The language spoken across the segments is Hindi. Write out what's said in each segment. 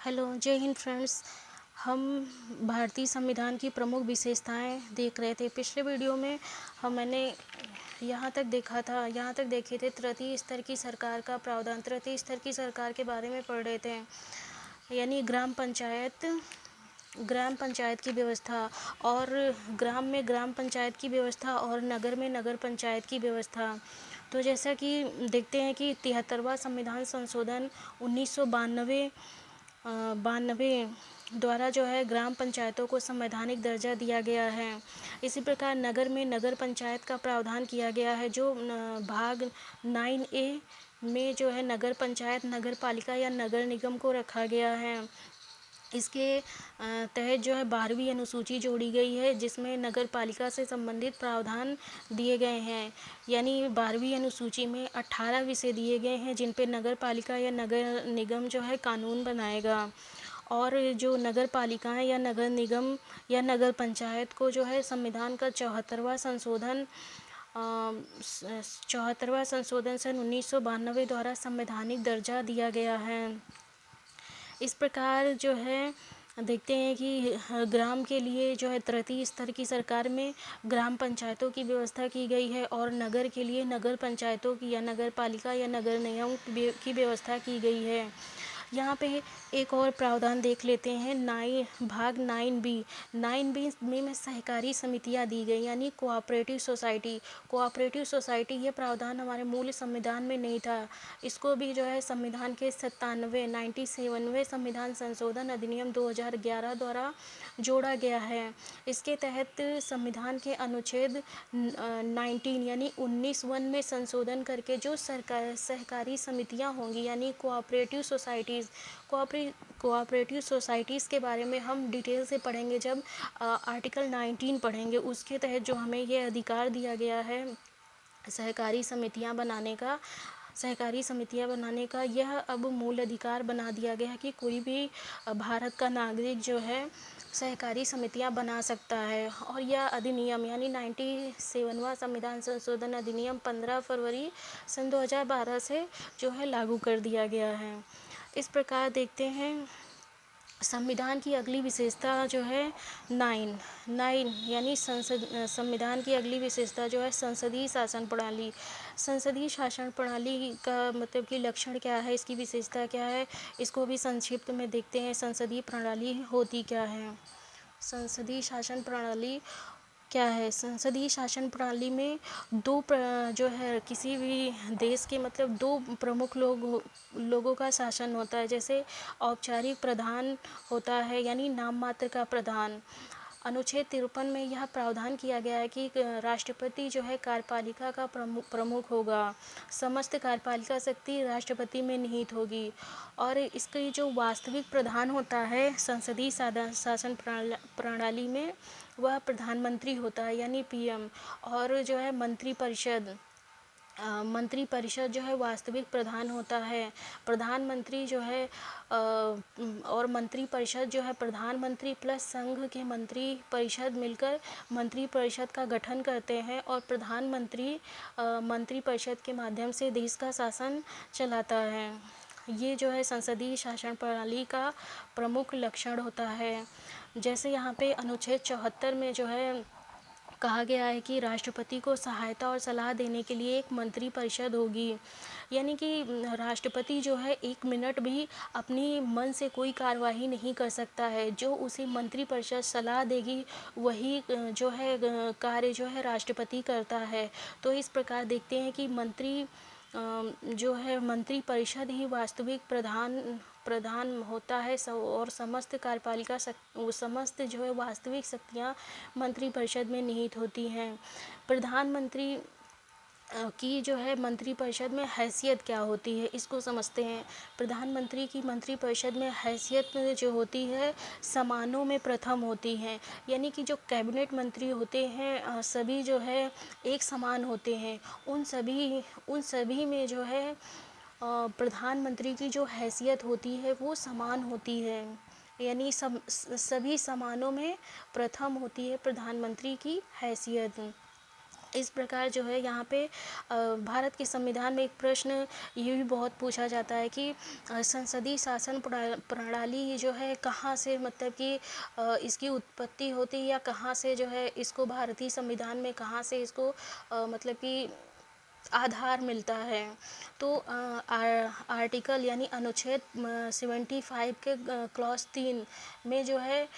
हेलो, जय हिंद फ्रेंड्स। हम भारतीय संविधान की प्रमुख विशेषताएं देख रहे थे। पिछले वीडियो में मैंने यहाँ तक देखे थे तृतीय स्तर की सरकार का प्रावधान। तृतीय स्तर की सरकार के बारे में पढ़ रहे थे, यानी ग्राम पंचायत की व्यवस्था, और ग्राम में ग्राम पंचायत की व्यवस्था और नगर में नगर पंचायत की व्यवस्था। तो जैसा कि देखते हैं कि 73वां संविधान संशोधन 1992 द्वारा जो है ग्राम पंचायतों को संवैधानिक दर्जा दिया गया है। इसी प्रकार नगर में नगर पंचायत का प्रावधान किया गया है, जो भाग 9A में जो है नगर पंचायत, नगर पालिका या नगर निगम को रखा गया है। इसके तहत जो है 12वीं अनुसूची जोड़ी गई है, जिसमें नगर पालिका से संबंधित प्रावधान दिए गए हैं। यानी 12वीं अनुसूची में 18 विषय दिए गए हैं, जिन पे नगर पालिका या नगर निगम जो है कानून बनाएगा। और जो नगर पालिकाएं या नगर निगम या नगर पंचायत को जो है संविधान का 74वां संशोधन सन 1992 द्वारा संवैधानिक दर्जा दिया गया है। इस प्रकार जो है देखते हैं कि ग्राम के लिए जो है तृतीय स्तर की सरकार में ग्राम पंचायतों की व्यवस्था की गई है, और नगर के लिए नगर पंचायतों की या नगर पालिका या नगर निगम की व्यवस्था की गई है। यहाँ पे एक और प्रावधान देख लेते हैं, भाग 9B में सहकारी समितियाँ दी गई, यानी कोऑपरेटिव सोसाइटी। ये प्रावधान हमारे मूल संविधान में नहीं था। इसको भी जो है संविधान के 97वें संविधान संशोधन अधिनियम 2011 द्वारा जोड़ा गया है। इसके तहत संविधान के अनुच्छेद 19 यानी 19(1) में संशोधन करके जो सहकारी समितियां होंगी, यानी कोऑपरेटिव सोसाइटीज़ के बारे में हम डिटेल से पढ़ेंगे जब आर्टिकल 19 पढ़ेंगे। उसके तहत जो हमें ये अधिकार दिया गया है सहकारी समितियां बनाने का, यह अब मूल अधिकार बना दिया गया है कि कोई भी भारत का नागरिक जो है सहकारी समितियां बना सकता है। और यह अधिनियम यानी 97वां संविधान संशोधन अधिनियम 15 फरवरी सन 2012 से जो है लागू कर दिया गया है। इस प्रकार देखते हैं संविधान की अगली विशेषता जो है 9 यानी संविधान की अगली विशेषता जो है संसदीय शासन प्रणाली। संसदीय शासन प्रणाली का मतलब कि लक्षण क्या है, इसकी विशेषता क्या है, इसको भी संक्षिप्त में देखते हैं। संसदीय प्रणाली होती क्या है, संसदीय शासन प्रणाली क्या है। संसदीय शासन प्रणाली में जो है किसी भी देश के मतलब दो प्रमुख लोगों का शासन होता है। जैसे औपचारिक प्रधान होता है, यानी नाम मात्र का प्रधान। अनुच्छेद 53 में यह प्रावधान किया गया है कि राष्ट्रपति जो है कार्यपालिका का प्रमुख होगा। समस्त कार्यपालिका शक्ति राष्ट्रपति में निहित होगी। और इसकी जो वास्तविक प्रधान होता है संसदीय शासन प्रणाली में, वह प्रधानमंत्री होता है, यानी PM। और जो है मंत्रिपरिषद जो है वास्तविक प्रधान होता है। प्रधानमंत्री जो है और मंत्रिपरिषद जो है प्रधानमंत्री प्लस संघ के मंत्री परिषद मिलकर मंत्रिपरिषद का गठन करते हैं, और प्रधानमंत्री मंत्रिपरिषद के माध्यम से देश का शासन चलाता है। ये जो है संसदीय शासन प्रणाली का प्रमुख लक्षण होता है। जैसे यहाँ पे अनुच्छेद 74 में जो है कहा गया है कि राष्ट्रपति को सहायता और सलाह देने के लिए एक मंत्री परिषद होगी। यानी कि राष्ट्रपति जो है 1 मिनट भी अपनी मन से कोई कार्यवाही नहीं कर सकता है। जो उसे मंत्री परिषद सलाह देगी वही जो है कार्य जो है राष्ट्रपति करता है। तो इस प्रकार देखते हैं कि जो है मंत्री परिषद ही वास्तविक प्रधान होता है, और समस्त कार्यपालिका समस्त जो है वास्तविक शक्तियाँ मंत्री परिषद में निहित होती हैं। प्रधानमंत्री की जो है मंत्रिपरिषद में हैसियत क्या होती है, इसको समझते हैं। प्रधानमंत्री की मंत्रिपरिषद में हैसियत जो होती है समानों में प्रथम होती है। यानी कि जो कैबिनेट मंत्री होते हैं सभी जो है एक समान होते हैं। उन सभी में जो है प्रधानमंत्री की जो हैसियत होती है वो समान होती है, यानी सभी समानों में प्रथम होती है प्रधानमंत्री की हैसियत। इस प्रकार जो है यहाँ पे भारत के संविधान में एक प्रश्न ये भी बहुत पूछा जाता है कि संसदीय शासन प्रणाली जो है कहाँ से, मतलब कि इसकी उत्पत्ति होती है, या कहाँ से जो है इसको भारतीय संविधान में कहाँ से इसको मतलब कि आधार मिलता है। तो आर्टिकल यानी अनुच्छेद 75 के क्लॉज 3 में जो है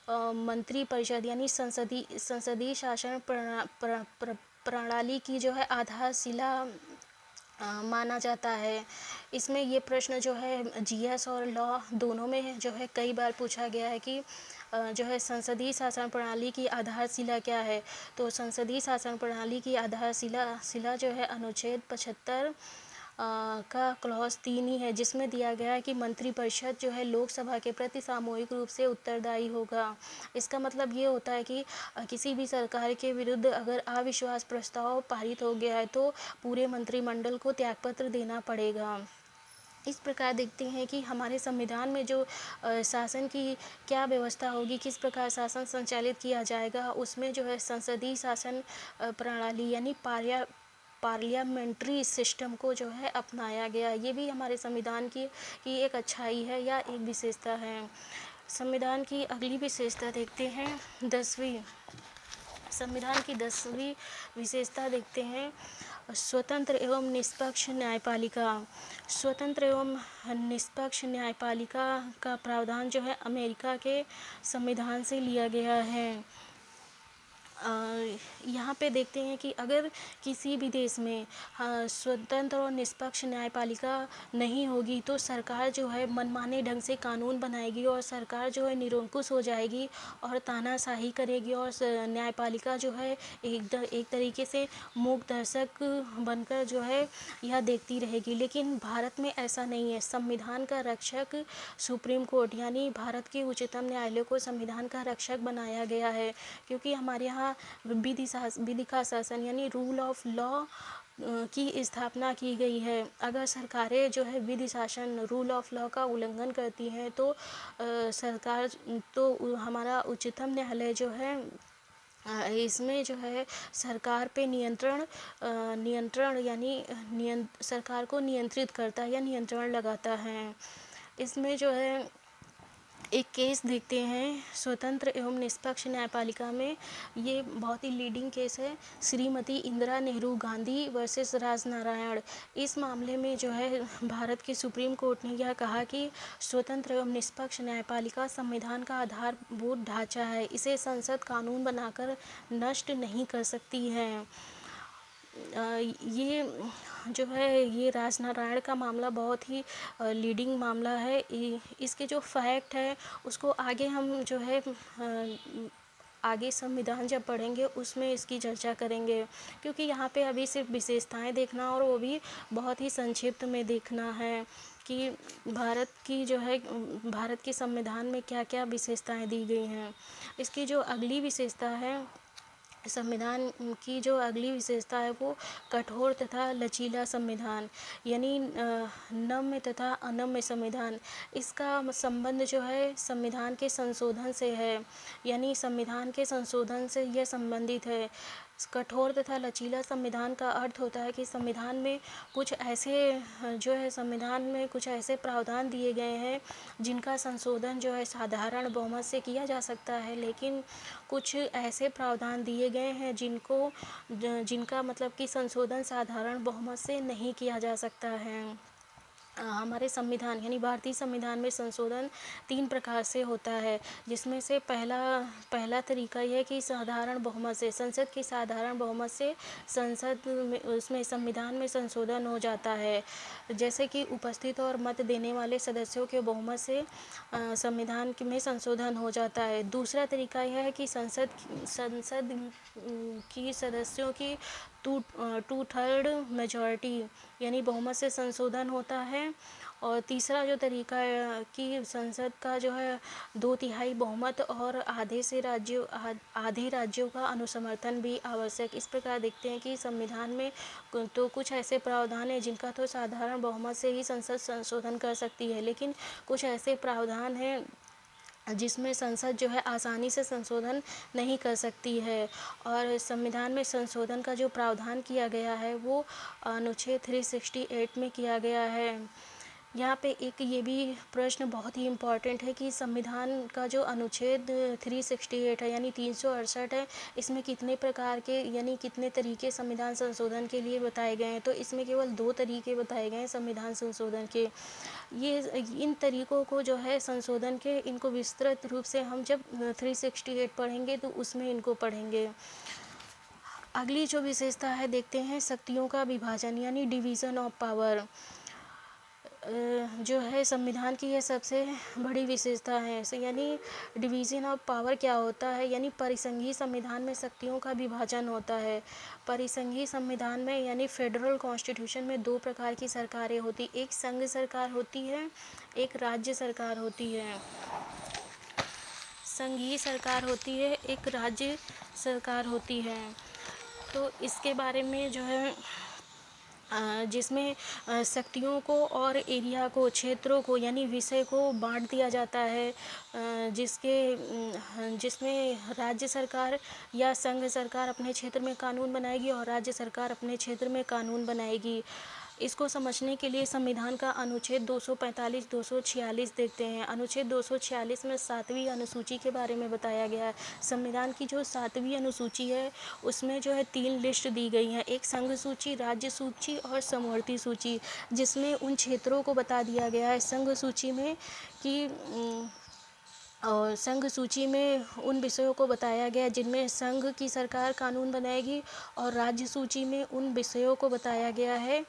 मंत्री परिषद यानी संसदीय शासन प्रणाली की जो है आधारशिला माना जाता है। इसमें ये प्रश्न जो है जीएस और लॉ दोनों में जो है कई बार पूछा गया है कि जो है संसदीय शासन प्रणाली की आधारशिला क्या है। तो संसदीय शासन प्रणाली की आधारशिला जो है अनुच्छेद 75 का क्लॉज 3 ही है, जिसमें दिया गया है कि मंत्रिपरिषद जो है लोकसभा के प्रति सामूहिक रूप से उत्तरदायी होगा। इसका मतलब ये होता है कि किसी भी सरकार के विरुद्ध अगर अविश्वास प्रस्ताव पारित हो गया है तो पूरे मंत्रिमंडल को त्यागपत्र देना पड़ेगा। इस प्रकार देखते हैं कि हमारे संविधान में जो शासन की क्या व्यवस्था होगी, किस प्रकार शासन संचालित किया जाएगा, उसमें जो है संसदीय शासन प्रणाली यानी पार्लियामेंट्री सिस्टम को जो है अपनाया गया। ये भी हमारे संविधान की एक अच्छाई है या एक विशेषता है। संविधान की अगली विशेषता देखते हैं 10वीं। संविधान की 10वीं विशेषता देखते हैं स्वतंत्र एवं निष्पक्ष न्यायपालिका। स्वतंत्र एवं निष्पक्ष न्यायपालिका का प्रावधान जो है अमेरिका के संविधान से लिया गया है। यहाँ पे देखते हैं कि अगर किसी भी देश में स्वतंत्र और निष्पक्ष न्यायपालिका नहीं होगी तो सरकार जो है मनमाने ढंग से कानून बनाएगी और सरकार जो है निरंकुश हो जाएगी और तानाशाही करेगी और न्यायपालिका जो है एक तरीके से मूक दर्शक बनकर जो है यह देखती रहेगी। लेकिन भारत में ऐसा नहीं है। संविधान का रक्षक सुप्रीम कोर्ट यानी भारत के उच्चतम न्यायालय को संविधान का रक्षक बनाया गया है, क्योंकि हमारे यहाँ विधि का शासन यानी रूल ऑफ लॉ की स्थापना की गई है। अगर सरकारें जो है विधि शासन रूल ऑफ लॉ का उल्लंघन करती हैं तो सरकार तो हमारा उच्चतम न्यायालय जो है इसमें जो है सरकार पे नियंत्रण यानी सरकार को नियंत्रित करता है या नियंत्रण लगाता है। इसमें जो है एक केस देखते हैं स्वतंत्र एवं निष्पक्ष न्यायपालिका में। ये बहुत ही लीडिंग केस है, श्रीमती इंदिरा नेहरू गांधी वर्सेस राजनारायण। इस मामले में जो है भारत के सुप्रीम कोर्ट ने यह कहा कि स्वतंत्र एवं निष्पक्ष न्यायपालिका संविधान का आधारभूत ढांचा है, इसे संसद कानून बनाकर नष्ट नहीं कर सकती है। ये जो है ये राजनारायण का मामला बहुत ही लीडिंग मामला है। इसके जो फैक्ट है उसको आगे हम जो है आगे संविधान जब पढ़ेंगे उसमें इसकी चर्चा करेंगे, क्योंकि यहाँ पे अभी सिर्फ विशेषताएं देखना और वो भी बहुत ही संक्षिप्त में देखना है कि भारत के संविधान में क्या क्या विशेषताएं दी गई हैं। इसकी जो अगली विशेषता है संविधान की जो अगली विशेषता है वो कठोर तथा लचीला संविधान यानी नम्य तथा अनम्य संविधान। इसका संबंध जो है संविधान के संशोधन से है, यानी संविधान के संशोधन से यह संबंधित है। कठोर तथा लचीला संविधान का अर्थ होता है कि संविधान में कुछ ऐसे प्रावधान दिए गए हैं जिनका संशोधन जो है साधारण बहुमत से किया जा सकता है, लेकिन कुछ ऐसे प्रावधान दिए गए हैं जिनका मतलब कि संशोधन साधारण बहुमत से नहीं किया जा सकता है। हमारे संविधान यानी भारतीय संविधान में संशोधन 3 प्रकार से होता है, जिसमें से पहला तरीका यह है कि साधारण बहुमत से, संसद की साधारण बहुमत से संसद में उसमें संविधान में संशोधन हो जाता है। जैसे कि उपस्थित और मत देने वाले सदस्यों के बहुमत से संविधान में संशोधन हो जाता है। दूसरा तरीका यह है कि संसद की सदस्यों की 2/3 मेजॉरिटी यानी बहुमत से संशोधन होता है। और तीसरा जो तरीका है कि संसद का जो है 2/3 बहुमत और आधे राज्यों का अनुसमर्थन भी आवश्यक। इस प्रकार देखते हैं कि संविधान में तो कुछ ऐसे प्रावधान हैं जिनका तो साधारण बहुमत से ही संसद संशोधन कर सकती है, लेकिन कुछ ऐसे प्रावधान हैं जिसमें संसद जो है आसानी से संशोधन नहीं कर सकती है। और संविधान में संशोधन का जो प्रावधान किया गया है वो अनुच्छेद 368 में किया गया है। यहाँ पे एक ये भी प्रश्न बहुत ही इम्पॉर्टेंट है कि संविधान का जो अनुच्छेद 368 है यानी 368 है, इसमें कितने प्रकार के यानी कितने तरीके संविधान संशोधन के लिए बताए गए हैं। तो इसमें केवल 2 तरीके बताए गए हैं संविधान संशोधन के। ये इन तरीकों को जो है संशोधन के, इनको विस्तृत रूप से हम जब 368 पढ़ेंगे तो उसमें इनको पढ़ेंगे। अगली जो विशेषता है देखते हैं शक्तियों का विभाजन यानी डिवीज़न ऑफ पावर। जो है संविधान की यह सबसे बड़ी विशेषता है। यानी डिवीज़न ऑफ पावर क्या होता है, यानी परिसंघीय संविधान में शक्तियों का विभाजन होता है। परिसंघीय संविधान में यानी फेडरल कॉन्स्टिट्यूशन में 2 प्रकार की सरकारें होती, एक संघ सरकार होती है, एक राज्य सरकार होती है। संघीय सरकार होती है, एक राज्य सरकार होती है। तो इसके बारे में जो है जिसमें शक्तियों को और एरिया को, क्षेत्रों को यानी विषय को बांट दिया जाता है, जिसमें राज्य सरकार या संघ सरकार अपने क्षेत्र में कानून बनाएगी और राज्य सरकार अपने क्षेत्र में कानून बनाएगी। इसको समझने के लिए संविधान का अनुच्छेद 245, 246 देखते हैं। अनुच्छेद 246 में 7वीं अनुसूची के बारे में बताया गया है। संविधान की जो 7वीं अनुसूची है उसमें जो है 3 लिस्ट दी गई हैं, एक संघ सूची, राज्य सूची और समवर्ती सूची, जिसमें उन क्षेत्रों को बता दिया गया है संघ सूची में कि और संघ सूची में उन विषयों को बताया गया जिनमें संघ की सरकार कानून बनाएगी, और राज्य सूची में उन विषयों को बताया गया है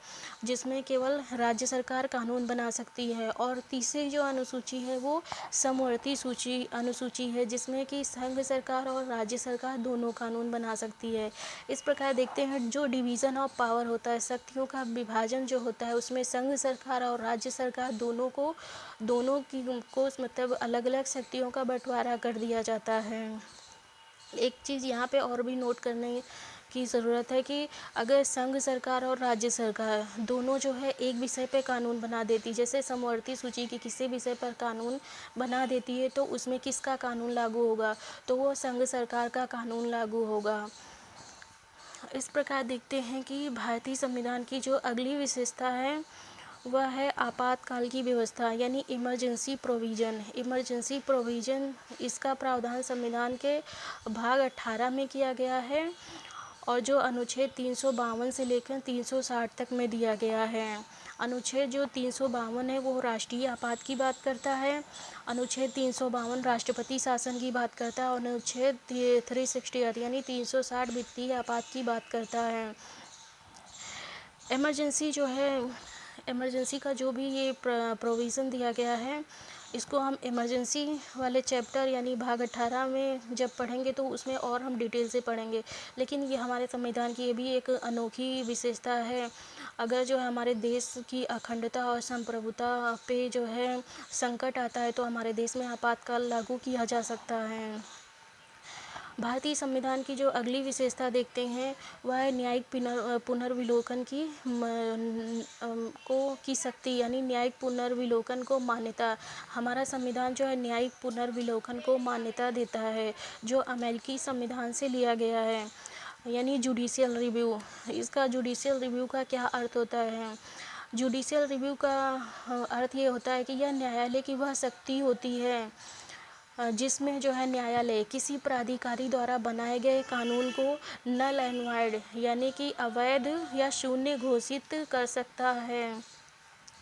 जिसमें केवल राज्य सरकार कानून बना सकती है। और तीसरी जो अनुसूची है वो समवर्ती अनुसूची है, जिसमें कि संघ सरकार और राज्य सरकार दोनों कानून बना सकती है। इस प्रकार देखते हैं जो डिवीज़न ऑफ पावर होता है, शक्तियों का विभाजन जो होता है, उसमें संघ सरकार और राज्य सरकार दोनों को मतलब अलग अलग शक्तियों का बंटवारा कर दिया जाता है। एक चीज़ यहाँ पे और भी नोट करने की ज़रूरत है कि अगर संघ सरकार और राज्य सरकार दोनों जो है एक विषय पे कानून बना देती, जैसे समवर्ती सूची के किसी विषय पर कानून बना देती है, तो उसमें किसका कानून लागू होगा, तो वो संघ सरकार का कानून लागू होगा। इस प्रकार देखते हैं कि भारतीय संविधान की जो अगली विशेषता है वह है आपातकाल की व्यवस्था यानी इमरजेंसी प्रोविज़न। इमरजेंसी प्रोविज़न, इसका प्रावधान संविधान के भाग 18 में किया गया है और जो अनुच्छेद 352 से लेकर 360 तक में दिया गया है। अनुच्छेद जो 352 है वो राष्ट्रीय आपात की बात करता है, अनुच्छेद 352 राष्ट्रपति शासन की बात करता है और अनुच्छेद 368 यानी 360 वित्तीय आपात की बात करता है। इमरजेंसी का जो भी ये प्रोविज़न दिया गया है, इसको हम इमरजेंसी वाले चैप्टर यानी भाग 18 में जब पढ़ेंगे तो उसमें और हम डिटेल से पढ़ेंगे। लेकिन ये हमारे संविधान की ये भी एक अनोखी विशेषता है। अगर जो है हमारे देश की अखंडता और संप्रभुता पे जो है संकट आता है तो हमारे देश में आपातकाल लागू किया जा सकता है। भारतीय संविधान की जो अगली विशेषता देखते हैं वह है न्यायिक पुनर्विलोकन की शक्ति यानी न्यायिक पुनर्विलोकन को मान्यता। हमारा संविधान जो है न्यायिक पुनर्विलोकन को मान्यता देता है, जो अमेरिकी संविधान से लिया गया है, यानी जुडिशियल रिव्यू। इसका जुडिशियल रिव्यू का क्या अर्थ होता है? जुडिशियल रिव्यू का अर्थ ये होता है कि यह न्यायालय की वह शक्ति होती है जिसमें जो है न्यायालय किसी प्राधिकारी द्वारा बनाए गए कानून को नल एंड वाइड यानी कि अवैध या शून्य घोषित कर सकता है।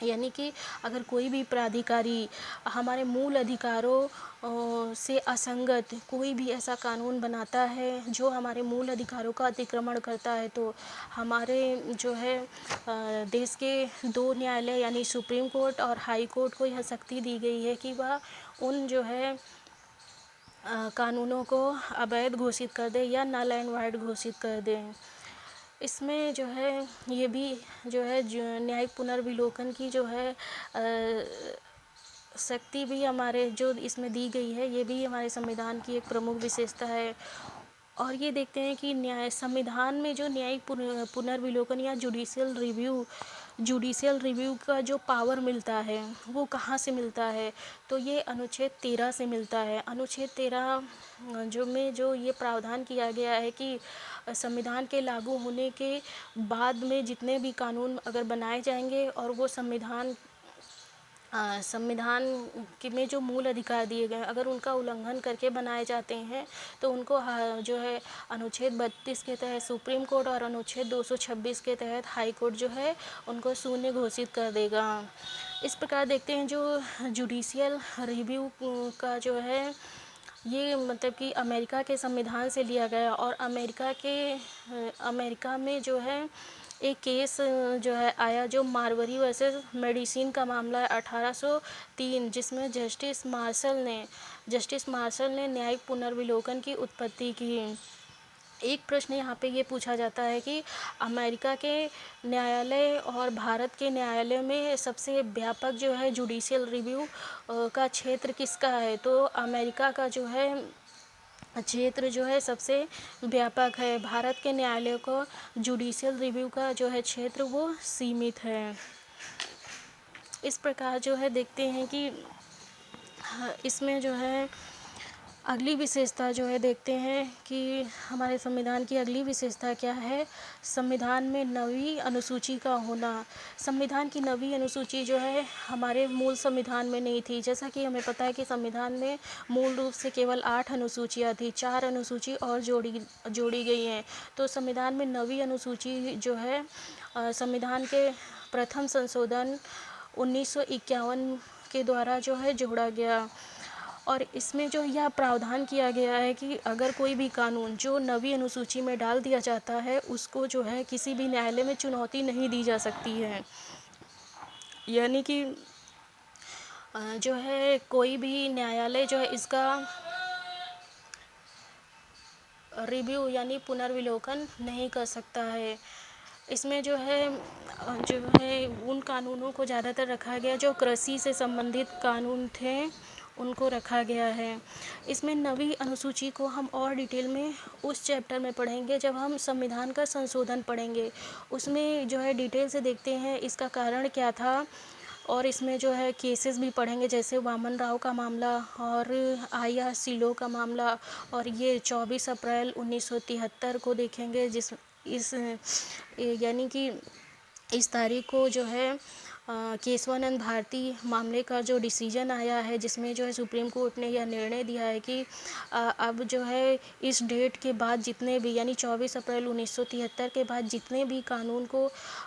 यानी कि अगर कोई भी प्राधिकारी हमारे मूल अधिकारों से असंगत कोई भी ऐसा कानून बनाता है जो हमारे मूल अधिकारों का अतिक्रमण करता है, तो हमारे जो है देश के 2 न्यायालय यानी सुप्रीम कोर्ट और हाई कोर्ट को यह शक्ति दी गई है कि वह उन जो है कानूनों को अवैध घोषित कर दे या नल एंड वाइड घोषित कर दें। इसमें जो है ये भी जो है न्यायिक पुनर्विलोकन की जो है शक्ति भी हमारे जो इसमें दी गई है, ये भी हमारे संविधान की एक प्रमुख विशेषता है। और ये देखते हैं कि संविधान में जो न्यायिक पुनर्विलोकन या जुडिशियल रिव्यू जुडिशियल रिव्यू का जो पावर मिलता है वो कहाँ से मिलता है, तो ये अनुच्छेद 13 से मिलता है। अनुच्छेद 13 जो ये प्रावधान किया गया है कि संविधान के लागू होने के बाद में जितने भी कानून अगर बनाए जाएंगे और वो संविधान के में जो मूल अधिकार दिए गए हैं अगर उनका उल्लंघन करके बनाए जाते हैं तो उनको जो है अनुच्छेद 32 के तहत सुप्रीम कोर्ट और अनुच्छेद 226 के तहत हाई कोर्ट जो है उनको शून्य घोषित कर देगा। इस प्रकार देखते हैं जो जुडिशियल रिव्यू का जो है ये मतलब कि अमेरिका के संविधान से लिया गया और अमेरिका में जो है एक केस जो है आया जो मारवरी वर्सेस मेडिसिन का मामला है 1803, जिसमें जस्टिस मार्शल ने न्यायिक पुनर्विलोकन की उत्पत्ति की। एक प्रश्न यहाँ पे ये पूछा जाता है कि अमेरिका के न्यायालय और भारत के न्यायालय में सबसे व्यापक जो है जुडिशियल रिव्यू का क्षेत्र किसका है, तो अमेरिका का जो है क्षेत्र जो है सबसे व्यापक है। भारत के न्यायालय को जुडिशियल रिव्यू का जो है क्षेत्र वो सीमित है। इस प्रकार जो है देखते हैं कि इसमें जो है अगली विशेषता जो है देखते हैं कि हमारे संविधान की अगली विशेषता क्या है, संविधान में नवीं अनुसूची का होना। संविधान की नवीं अनुसूची जो है हमारे मूल संविधान में नहीं थी। जैसा कि हमें पता है कि संविधान में मूल रूप से केवल 8 अनुसूचियाँ थी, 4 अनुसूची और जोड़ी गई हैं। तो संविधान में नवीं अनुसूची जो है संविधान के प्रथम संशोधन 1951 के द्वारा जो है जोड़ा गया और इसमें जो यह प्रावधान किया गया है कि अगर कोई भी कानून जो नवीं अनुसूची में डाल दिया जाता है उसको जो है किसी भी न्यायालय में चुनौती नहीं दी जा सकती है। यानी कि जो है कोई भी न्यायालय जो है इसका रिव्यू यानी पुनर्विलोकन नहीं कर सकता है। इसमें जो है उन कानूनों को ज़्यादातर रखा गया जो कृषि से संबंधित कानून थे उनको रखा गया है। इसमें नवीं अनुसूची को हम और डिटेल में उस चैप्टर में पढ़ेंगे जब हम संविधान का संशोधन पढ़ेंगे। उसमें जो है डिटेल से देखते हैं इसका कारण क्या था और इसमें जो है केसेस भी पढ़ेंगे जैसे वामन राव का मामला और आईआर सिलो का मामला और ये 24 अप्रैल 1973 को देखेंगे यानी कि इस तारीख को जो है केशवानंद भारती मामले का जो डिसीजन आया है जिसमें जो है सुप्रीम कोर्ट ने यह निर्णय दिया है कि अब जो है इस डेट के बाद जितने भी यानी 24 अप्रैल 1973 के बाद जितने भी कानून को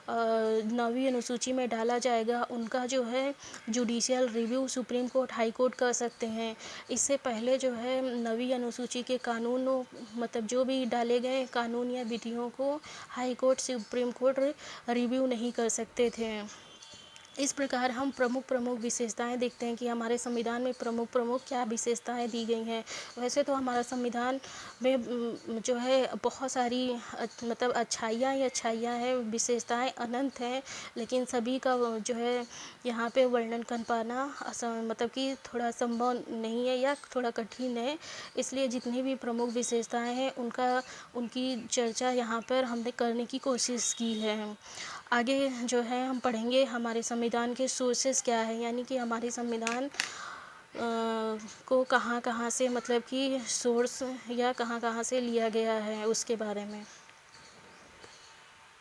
नवीं अनुसूची में डाला जाएगा उनका जो है judicial review supreme court high court कर सकते हैं। इससे पहले जो है नवीं अनुसूची के कानूनों मतलब जो भी डाले गए कानून या विधियों को high court supreme court review नहीं कर सकते थे। इस प्रकार हम प्रमुख विशेषताएं देखते हैं कि हमारे संविधान में प्रमुख क्या विशेषताएं दी गई हैं। वैसे तो हमारा संविधान में जो है बहुत सारी मतलब अच्छाइयाँ ही अच्छाइयाँ हैं, विशेषताएं अनंत हैं, लेकिन सभी का जो है यहाँ पे वर्णन कर पाना मतलब कि थोड़ा संभव नहीं है या थोड़ा कठिन है। इसलिए जितनी भी प्रमुख विशेषताएं हैं उनकी चर्चा यहाँ पर हमने करने की कोशिश की है। आगे जो है हम पढ़ेंगे हमारे संविधान के सोर्सेस क्या है, यानी कि हमारे संविधान को कहाँ से मतलब कि सोर्स या कहाँ से लिया गया है उसके बारे में।